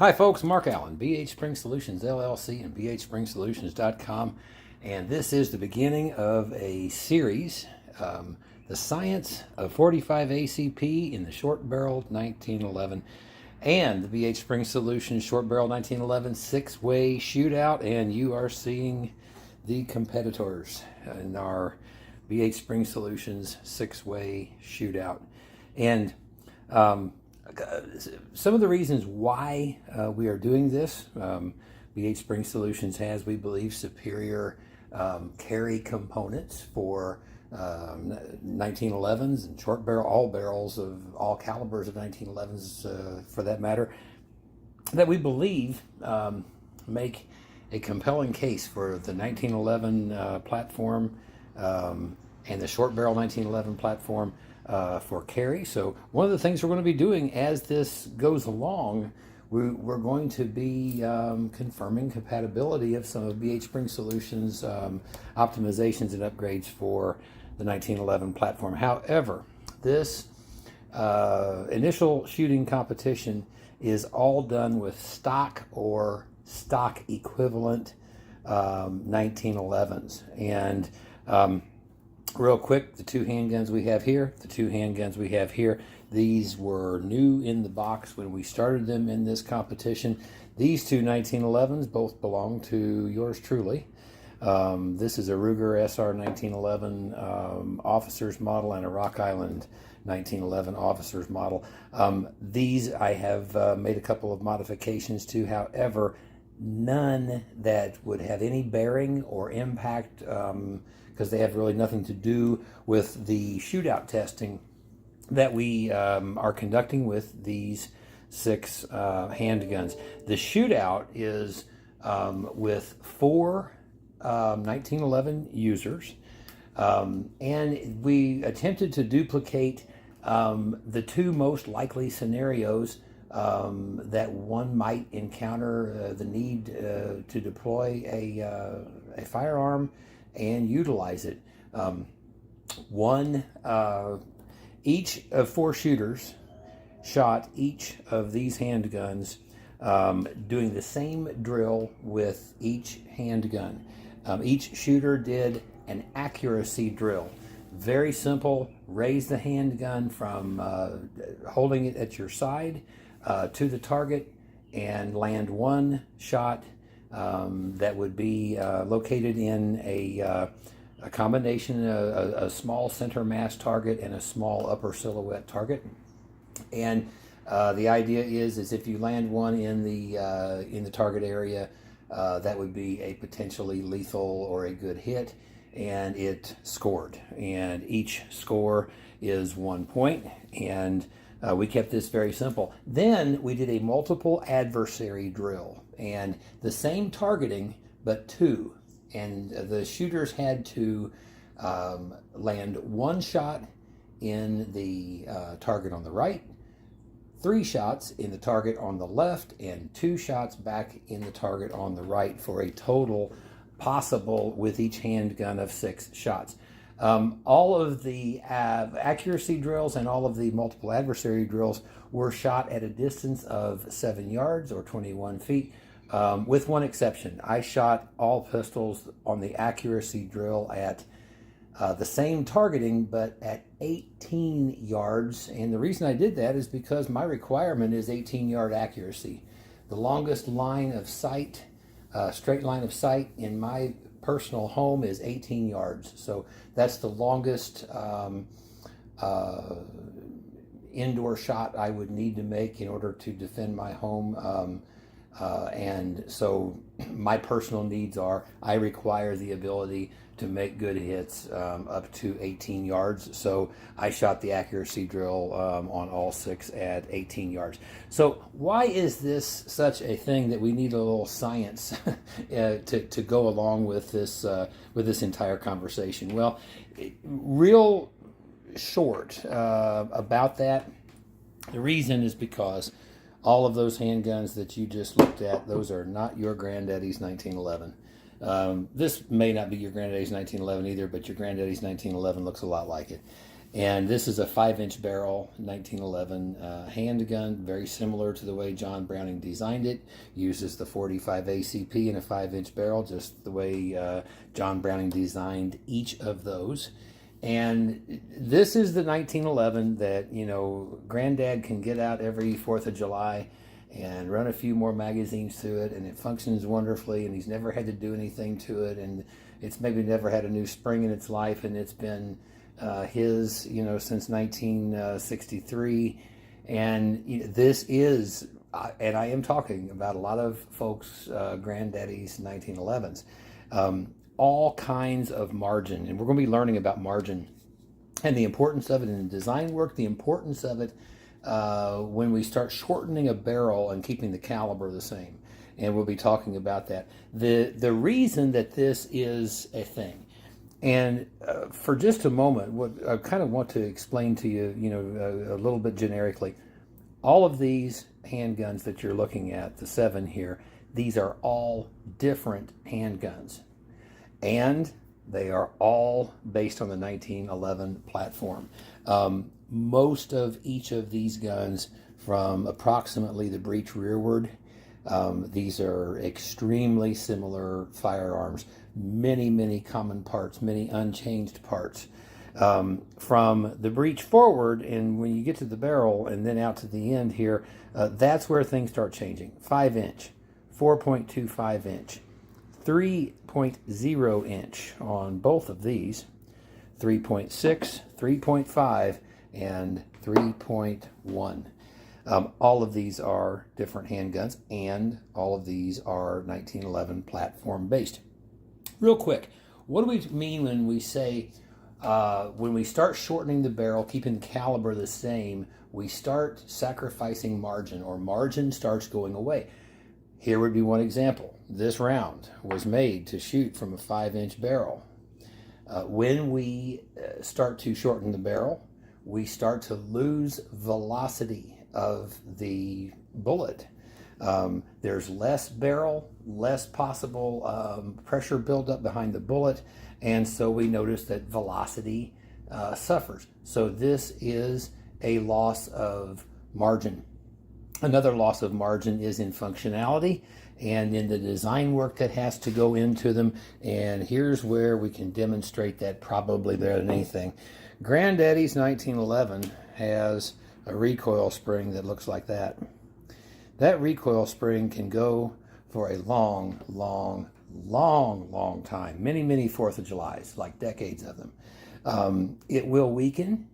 Hi folks, Mark Allen, BHSpringSolutions LLC and BHSpringSolutions.com, and this is the beginning of a series, The Science of 45 ACP in the Short Barreled 1911, and the BH Spring Solutions Short Barrel 1911 six-way shootout, and you are seeing the competitors in our BH Spring Solutions six-way shootout. And some of the reasons why we are doing this, BH Spring Solutions has, we believe, superior carry components for 1911s and short barrel, all barrels of all calibers of 1911s for that matter, that we believe make a compelling case for the 1911 platform and the short barrel 1911 platform for carry. So one of the things we're going to be doing as this goes along, we're going to be confirming compatibility of some of BH Spring Solutions optimizations and upgrades for the 1911 platform. However, this initial shooting competition is all done with stock or stock equivalent 1911s. And real quick, the two handguns we have here, these were new in the box when we started them in this competition. These two 1911s both belong to yours truly. This is a Ruger SR 1911 officer's model and a Rock Island 1911 officer's model. These I have made a couple of modifications to, however, none that would have any bearing or impact because they have really nothing to do with the shootout testing that we are conducting with these six handguns. The shootout is with four 1911 users, and we attempted to duplicate the two most likely scenarios that one might encounter the need to deploy a firearm and utilize it. Each of four shooters shot each of these handguns doing the same drill with each handgun. Each shooter did an accuracy drill. Very simple. Raise the handgun from holding it at your side to the target and land one shot that would be located in a combination, a small center mass target and a small upper silhouette target. And the idea is if you land one in the target area, that would be a potentially lethal or a good hit, and it scored. And each score is 1 point, and we kept this very simple. Then we did a multiple adversary drill, and the same targeting, but two. And the shooters had to land one shot in the target on the right, 3 shots in the target on the left, and 2 shots back in the target on the right for a total possible with each handgun of 6 shots. All of the accuracy drills and all of the multiple adversary drills were shot at a distance of 7 yards or 21 feet, with one exception. I shot all pistols on the accuracy drill at the same targeting, but at 18 yards. And the reason I did that is because my requirement is 18-yard accuracy. The longest line of sight, straight line of sight in my personal home is 18 yards. So that's the longest indoor shot I would need to make in order to defend my home. And so my personal needs are, I require the ability to make good hits up to 18 yards. So I shot the accuracy drill on all 6 at 18 yards. So why is this such a thing that we need a little science to go along with this entire conversation? Well, real short about that, the reason is because all of those handguns that you just looked at, those are not your granddaddy's 1911. This may not be your granddaddy's 1911 either, but your granddaddy's 1911 looks a lot like it. And this is a 5-inch barrel, 1911 handgun, very similar to the way John Browning designed it. Uses the 45 ACP in a 5-inch barrel, just the way John Browning designed each of those. And this is the 1911 that, you know, Granddad can get out every 4th of July and run a few more magazines through it, and it functions wonderfully, and he's never had to do anything to it, and it's maybe never had a new spring in its life, and it's been his, you know, since 1963. And this is, and I am talking about a lot of folks, Granddaddy's 1911s, all kinds of margin. And we're going to be learning about margin and the importance of it in design work, the importance of it when we start shortening a barrel and keeping the caliber the same. And we'll be talking about that. The reason that this is a thing. And for just a moment, what I kind of want to explain to you, you know, a little bit generically, all of these handguns that you're looking at, the 7 here, these are all different handguns. And they are all based on the 1911 platform. Most of each of these guns, from approximately the breech rearward, these are extremely similar firearms. Many common parts, many unchanged parts. From the breech forward, and when you get to the barrel and then out to the end here, that's where things start changing. 5-inch, 4.25 inch, 3.0 inch on both of these, 3.6, 3.5, and 3.1. All of these are different handguns, and all of these are 1911 platform based. Real quick, what do we mean when we say, when we start shortening the barrel, keeping the caliber the same, we start sacrificing margin, or margin starts going away? Here would be one example. This round was made to shoot from a 5-inch barrel. When we start to shorten the barrel, we start to lose velocity of the bullet. There's less barrel, less possible pressure buildup behind the bullet, and so we notice that velocity suffers. So this is a loss of margin. Another loss of margin is in functionality and in the design work that has to go into them, and here's where we can demonstrate that probably better than anything. Granddaddy's 1911 has a recoil spring that looks like that. That recoil spring can go for a long time. Many 4th of Julys, like decades of them. It will weaken,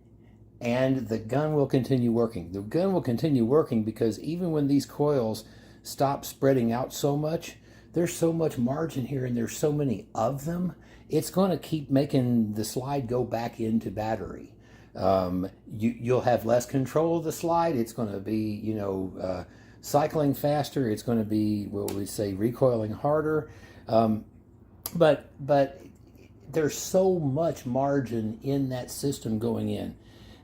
and the gun will continue working. The gun will continue working because even when these coils stop spreading out so much, there's so much margin here, and there's so many of them, it's going to keep making the slide go back into battery. You'll have less control of the slide. It's going to be, you know, cycling faster. It's going to be, what we say, recoiling harder. But there's so much margin in that system going in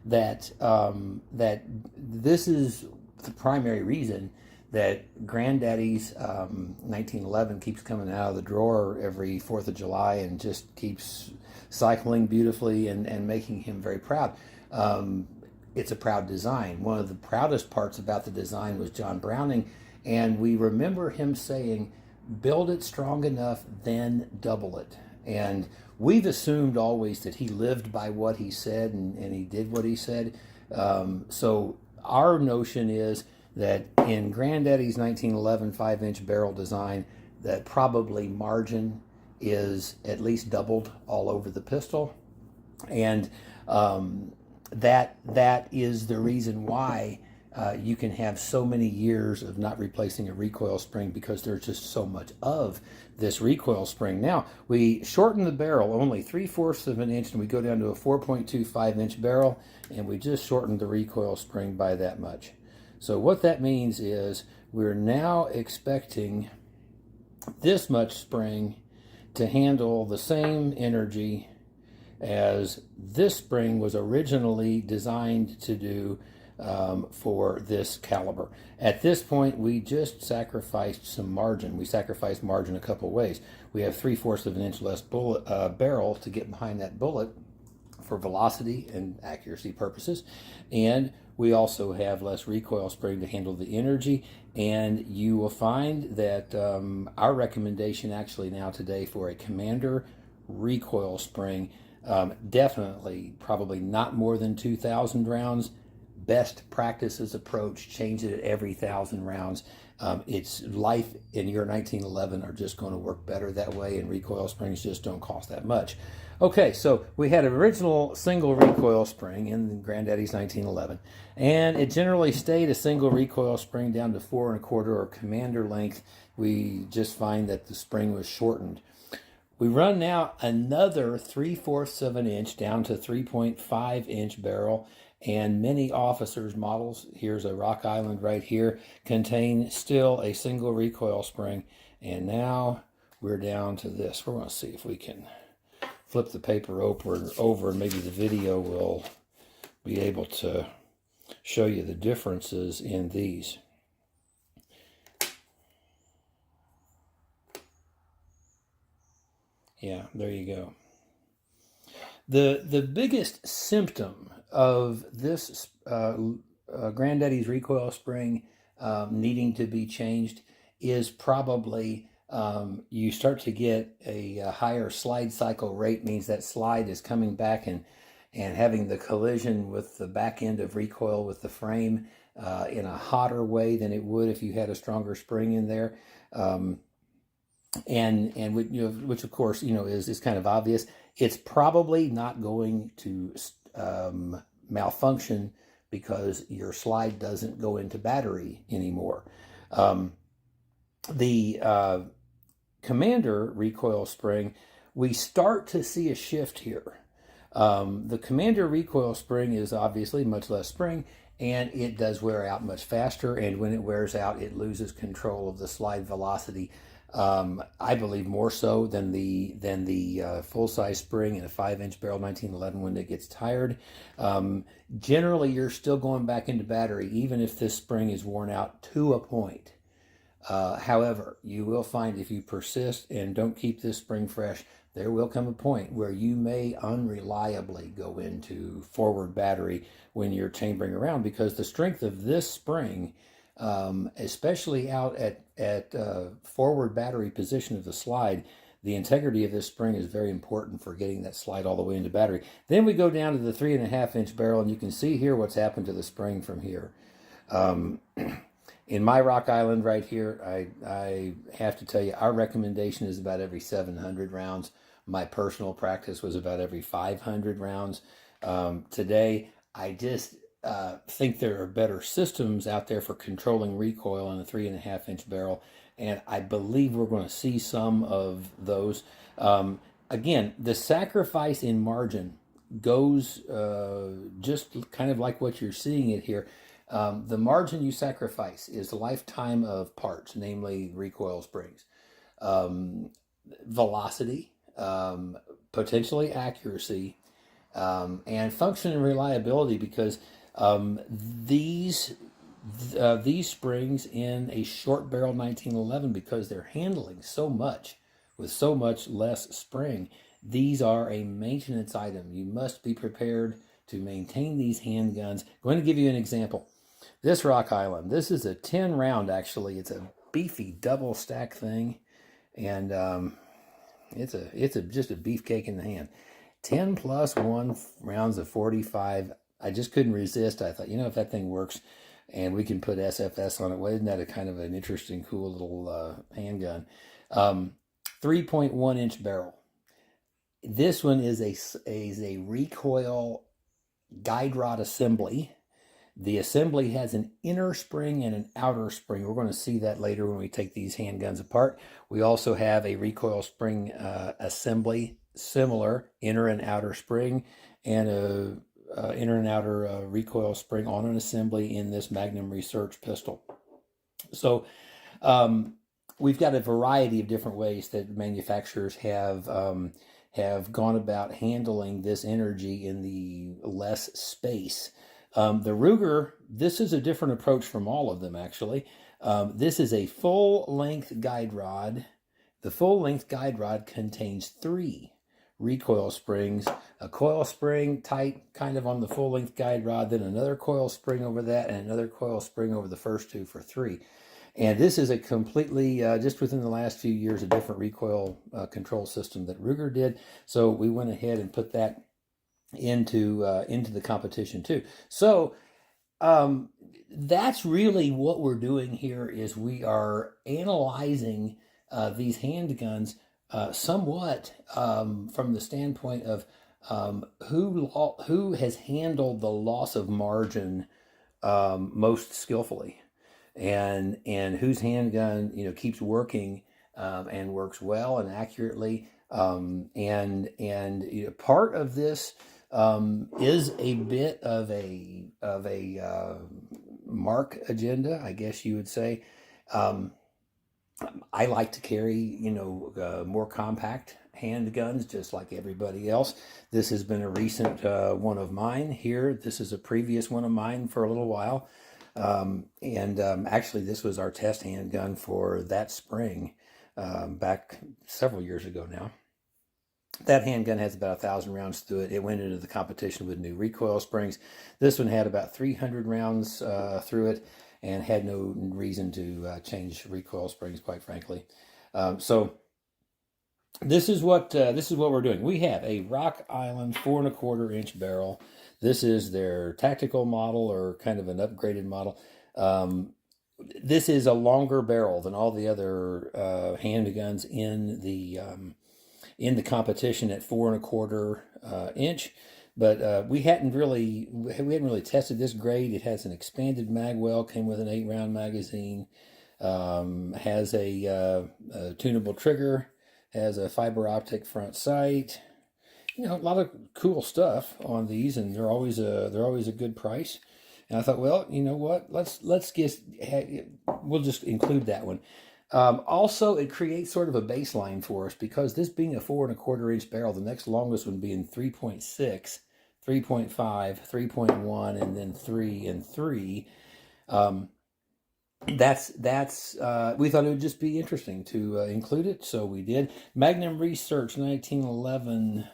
that that this is the primary reason that Granddaddy's 1911 keeps coming out of the drawer every 4th of July and just keeps cycling beautifully and making him very proud. It's a proud design. One of the proudest parts about the design was John Browning, and we remember him saying, build it strong enough, then double it. And we've assumed always that he lived by what he said, and he did what he said. So our notion is that in Granddaddy's 1911 5-inch barrel design, that probably margin is at least doubled all over the pistol. And that is the reason why you can have so many years of not replacing a recoil spring, because there's just so much of this recoil spring. Now, we shorten the barrel only 3/4 of an inch, and we go down to a 4.25 inch barrel, and we just shortened the recoil spring by that much. So what that means is we're now expecting this much spring to handle the same energy as this spring was originally designed to do for this caliber. At this point, we just sacrificed some margin. We sacrificed margin a couple ways. We have 3/4 of an inch less bullet barrel to get behind that bullet for velocity and accuracy purposes. And we also have less recoil spring to handle the energy. And you will find that our recommendation actually now today for a Commander recoil spring, definitely probably not more than 2,000 rounds. Best practices approach, change it at every 1,000 rounds. Its life in year 1911 are just going to work better that way, and recoil springs just don't cost that much. Okay, so we had an original single recoil spring in Granddaddy's 1911, and it generally stayed a single recoil spring down to 4 1/4 or Commander length. We just find that the spring was shortened. We run now another 3/4 of an inch down to 3.5 inch barrel, and many officers' models, here's a Rock Island right here, contain still a single recoil spring. And now we're down to this. We're going to see if we can flip the paper over and maybe the video will be able to show you the differences in these. Yeah, there you go. The biggest symptom of this Granddaddy's recoil spring needing to be changed is probably you start to get a higher slide cycle rate. Means that slide is coming back and having the collision with the back end of recoil with the frame in a hotter way than it would if you had a stronger spring in there. And which of course is kind of obvious. It's probably not going to malfunction because your slide doesn't go into battery anymore. The Commander recoil spring, we start to see a shift here. The Commander recoil spring is obviously much less spring, and it does wear out much faster, and when it wears out, it loses control of the slide velocity. I believe more so than the full-size spring in a 5-inch barrel 1911 when it gets tired. Generally, you're still going back into battery, even if this spring is worn out to a point. However, you will find if you persist and don't keep this spring fresh, there will come a point where you may unreliably go into forward battery when you're chambering around, because the strength of this spring, especially out at forward battery position of the slide, the integrity of this spring is very important for getting that slide all the way into battery. Then we go down to the 3.5-inch barrel, and you can see here what's happened to the spring from here. In my Rock Island right here, I have to tell you, our recommendation is about every 700 rounds. My personal practice was about every 500 rounds. Today, I just think there are better systems out there for controlling recoil on a 3.5-inch barrel, and I believe we're going to see some of those. Again, the sacrifice in margin goes just kind of like what you're seeing it here. The margin you sacrifice is the lifetime of parts, namely recoil springs, velocity, potentially accuracy, and function and reliability, because these springs in a short barrel 1911, because they're handling so much with so much less spring, these are a maintenance item. You must be prepared to maintain these handguns. I'm going to give you an example. This Rock Island, this is a 10 round actually. It's a beefy double stack thing, and it's just a beefcake in the hand. 10 plus 1 rounds of 45. I just couldn't resist. I thought, if that thing works and we can put SFS on it, well, isn't that a kind of an interesting, cool little handgun? 3.1-inch barrel. This one is a recoil guide rod assembly. The assembly has an inner spring and an outer spring. We're going to see that later when we take these handguns apart. We also have a recoil spring assembly, similar inner and outer spring, and a inner and outer recoil spring on an assembly in this Magnum Research pistol. So we've got a variety of different ways that manufacturers have gone about handling this energy in the less space. The Ruger, this is a different approach from all of them, actually. This is a full-length guide rod. The full-length guide rod contains 3 recoil springs, a coil spring tight kind of on the full length guide rod, then another coil spring over that, and another coil spring over the first two for 3. And this is a completely, just within the last few years, a different recoil control system that Ruger did. So we went ahead and put that into the competition too. So that's really what we're doing here, is we are analyzing these handguns somewhat from the standpoint of who has handled the loss of margin most skillfully, and whose handgun keeps working and works well and accurately, and part of this is a bit of a mark agenda, I guess you would say. I like to carry, more compact handguns, just like everybody else. This has been a recent one of mine here. This is a previous one of mine for a little while. Actually, this was our test handgun for that spring back several years ago now. That handgun has about 1,000 rounds through it. It went into the competition with new recoil springs. This one had about 300 rounds through it, and had no reason to change recoil springs, quite frankly. So this is what we're doing. We have a Rock Island 4¼ inch barrel. This is their tactical model, or kind of an upgraded model. This is a longer barrel than all the other handguns in the competition at 4¼ inch. But we hadn't really tested this grade. It has an expanded mag well, came with an 8-round magazine, has a tunable trigger, has a fiber optic front sight. A lot of cool stuff on these, and they're always a good price. And I thought, well, you know what? We'll just include that one. Also, it creates sort of a baseline for us, because this being a 4¼ inch barrel, the next longest would be in 3.6, 3.5, 3.1, and then 3 and 3. We thought it would just be interesting to include it, so we did. Magnum Research 1911,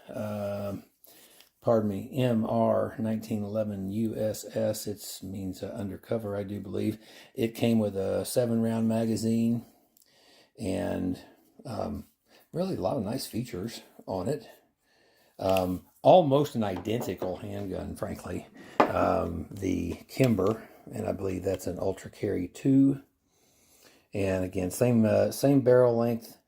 MR 1911 USS. It means undercover, I do believe. It came with a 7-round magazine, and really a lot of nice features on it. Almost an identical handgun, frankly. The Kimber, and I believe that's an Ultra Carry 2. And again, same barrel length.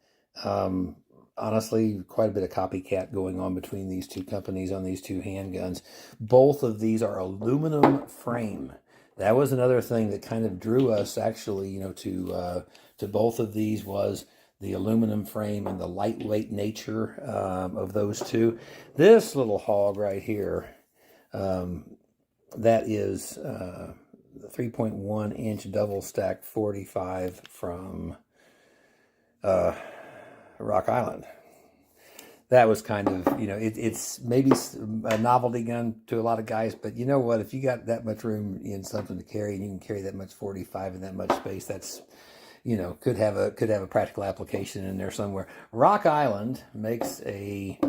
Honestly, quite a bit of copycat going on between these two companies on these two handguns. Both of these are aluminum frame. That was another thing that kind of drew us, actually, to both of these, was the aluminum frame and the lightweight nature of those two. This little hog right here, that is the 3.1 inch double stack 45 from Rock Island. That was kind of, it's maybe a novelty gun to a lot of guys, but you know what? If you got that much room in something to carry, and you can carry that much 45 in that much space, that's, could have a practical application in there somewhere. Rock Island makes a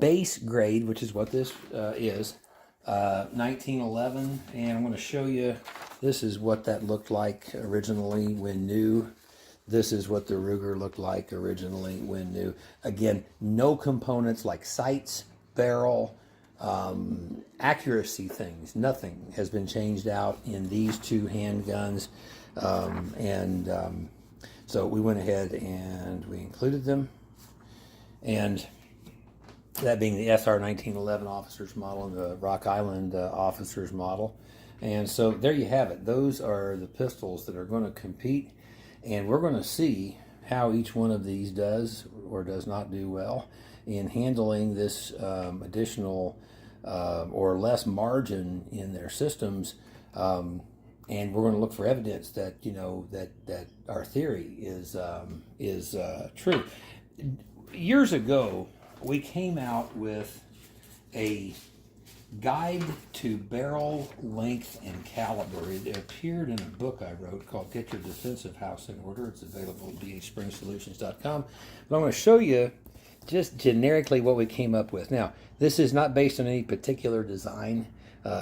base grade, which is what this is, 1911, and I'm going to show you. This is what that looked like originally when new. This is what the Ruger looked like originally when new. Again, no components like sights, barrel, accuracy things. Nothing has been changed out in these two handguns. So we went ahead and we included them. And that being the SR 1911 officer's model and the Rock Island officer's model. And so there you have it. Those are the pistols that are going to compete. And we're going to see how each one of these does or does not do well in handling this additional or less margin in their systems. And we're going to look for evidence that, that our theory is true. Years ago, we came out with a guide to barrel length and caliber. It appeared in a book I wrote called Get Your Defensive House in Order. It's available at BHSpringSolutions.com. But I'm going to show you just generically what we came up with. Now, this is not based on any particular design.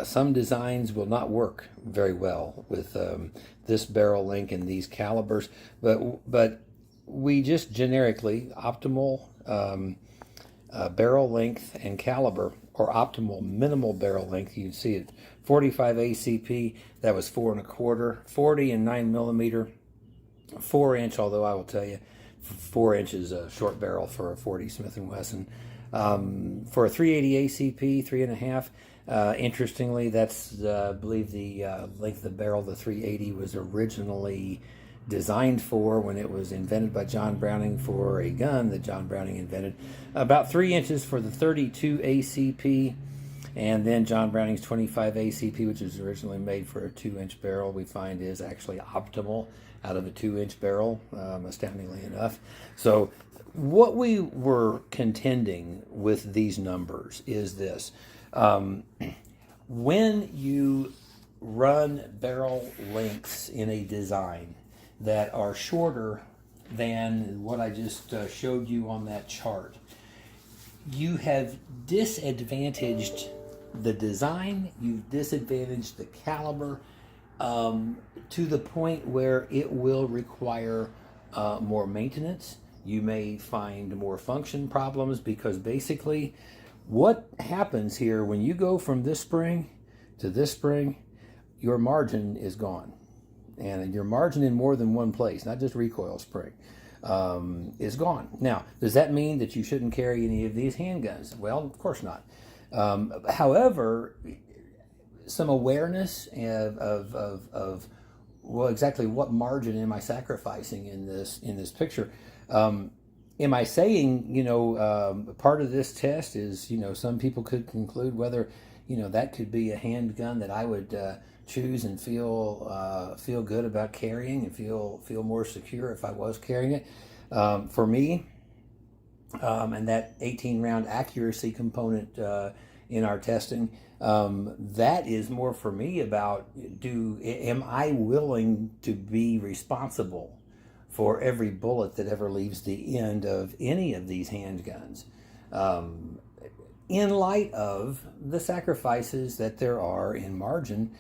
Some designs will not work very well with this barrel length and these calibers, but we just generically optimal barrel length and caliber, or optimal minimal barrel length. You can see it 45 ACP, that was 4 1/4, 40 and 9 millimeter, 4-inch, although I will tell you 4 inches a short barrel for a 40 Smith & Wesson. For a 380 ACP, 3.5. Interestingly, that's I believe the length of the barrel the 380 was originally designed for when it was invented by John Browning for a gun that John Browning invented. About 3 inches for the 32 ACP, and then John Browning's 25 ACP, which was originally made for a 2-inch barrel, we find is actually optimal out of a 2-inch barrel, astoundingly enough. So what we were contending with these numbers is this. When you run barrel lengths in a design that are shorter than what I just showed you on that chart, you have disadvantaged the design, you've disadvantaged the caliber to the point where it will require more maintenance. You may find more function problems, because basically what happens here when you go from this spring to this spring, your margin is gone. And your margin in more than one place, not just recoil spring, is gone. Now, does that mean that you shouldn't carry any of these handguns? Well, of course not. However, some awareness of well, exactly what margin am I sacrificing in this picture? Am I saying, part of this test is, some people could conclude whether, that could be a handgun that I would choose and feel good about carrying and feel more secure if I was carrying it. For me, and that 18-round accuracy component in our testing, that is more for me about am I willing to be responsible for every bullet that ever leaves the end of any of these handguns, in light of the sacrifices that there are in margin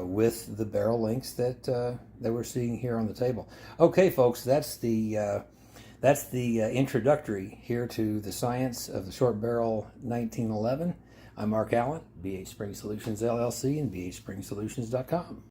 with the barrel lengths that we're seeing here on the table. Okay, folks, that's the introductory here to the science of the short barrel 1911. I'm Mark Allen, BHSpringSolutions LLC, and BHSpringSolutions.com.